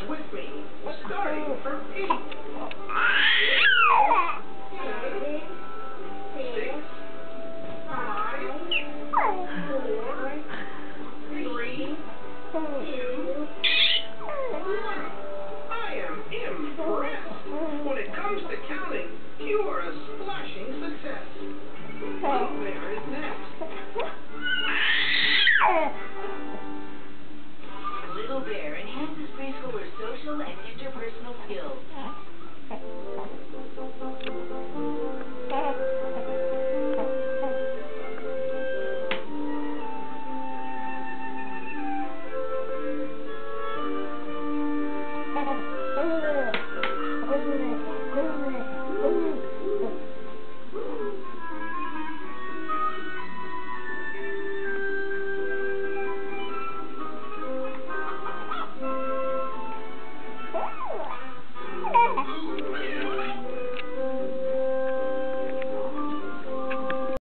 with me, starting from 8. 6, 5, 4, 3, 2, 1. I am impressed. When it comes to counting, you are a splashing success. Little Bear is next. Little Bear enhances preschooler social and interpersonal skills.